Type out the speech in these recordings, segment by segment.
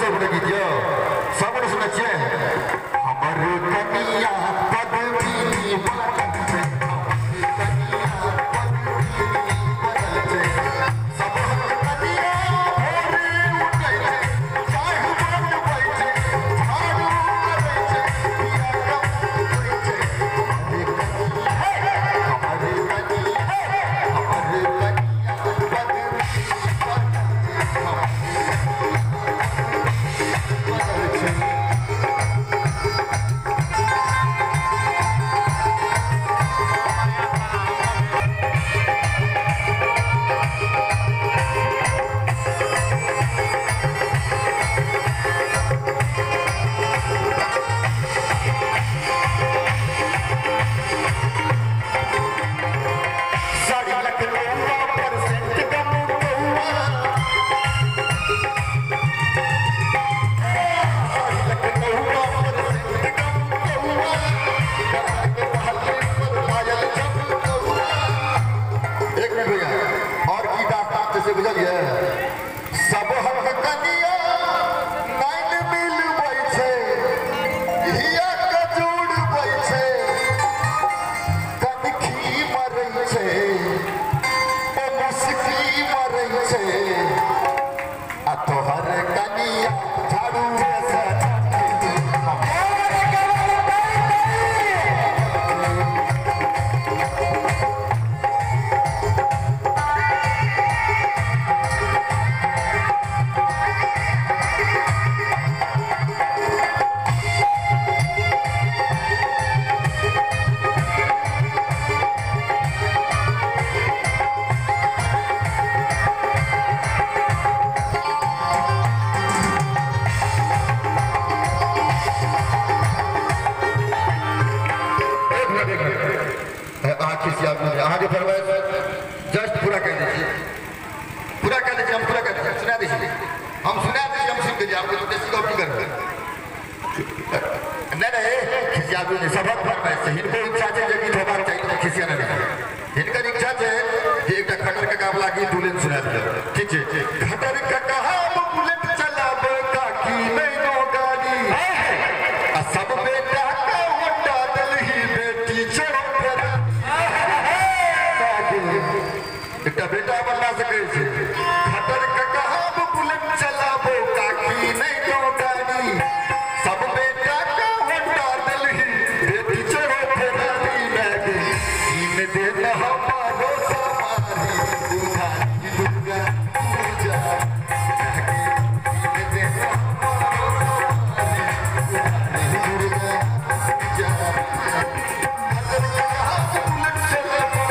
सब लगी दियो सब सुना चाहिए हमारे कनिया पदवी आगे फरमाइश जस्ट पूरा कह दीजिए हम पूरा कह दीजिए सुना दीजिए हम सुना दीजिए हम सुन दीजिए आपको जैसी कॉपी कर नहीं खिसिया भी नहीं सबक फरमाइश से इनको इच्छा है जो गीत होबार चाहिए खिसिया नहीं इनकर इच्छा है कि एक खटर का काबला गीत दुल्हन सुना दिया ठीक है खटर का कहा बुलेट चलावे का की नहीं नो गाड़ी सब बेटा का होंडा दिल्ली बेटी छोड़ एकटा बेटा बनना सके छे खटर का कहा बुलेट चलाबो काकी नहीं नो गाड़ी सब बेटा का होंडा दिल्ली बेटी छोड़ो फेरारी मैगी इन दिन हमारो समारी उधारी दुर्गा पूजा इन दिन हमारो समारी उधारी दुर्गा पूजा खटर का कहा बुलेट चलाबो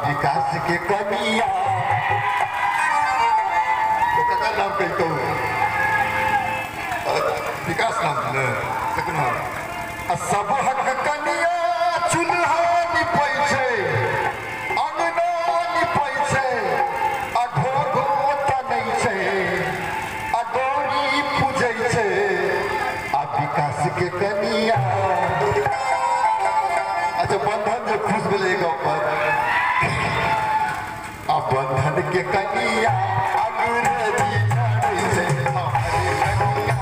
विकास के कनिया नाम कहते हो विकास नाम सब हक कनिया चूल्हा निपै छै अंगना निपै छै अघोघो तनै छै अडोरी पूजै छै आ विकास के कनिया अच्छा बंधन जो खुश भेलै गाँव पर बंधन के कनिया अंग्रेजी से हमारे कनिया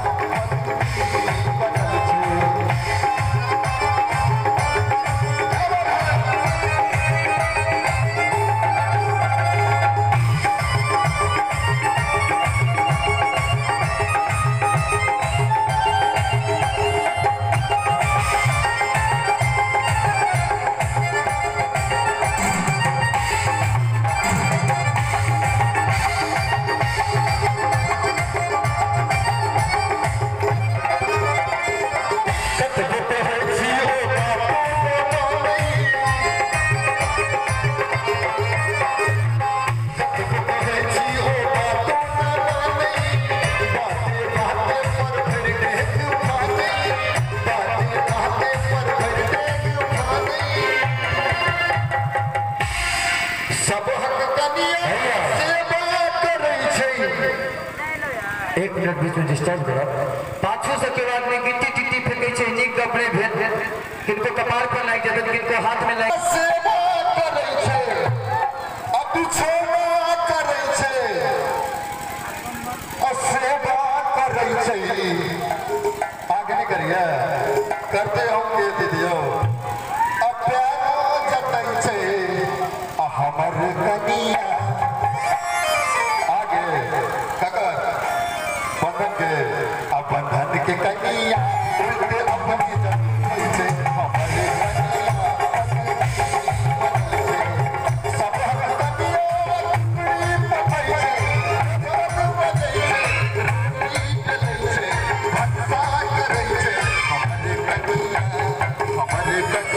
मिनट बीच में डिस्टर्ब करब। पाछू से के बाद में गिट्टी टिट्टी फेंकै छै, नीक कपड़े भेल, किनको कपार पर लाग जेतन, किनको हाथ में लाग सेवा करै छै, अबिछोना करै छै, सेवा करै छै। आगे नहीं करिए, करते होंगे दीदियो। अब प्यारो जतै छै हमर कनिया। आगे ककर बंधन के, अब बंधन के कनिया उल्टे अपनी जतै छै हमर कनिया। सब कनिया पपै छै, घर बजै छै, भक्सा करै छै हमर कनिया, हमर कनिया।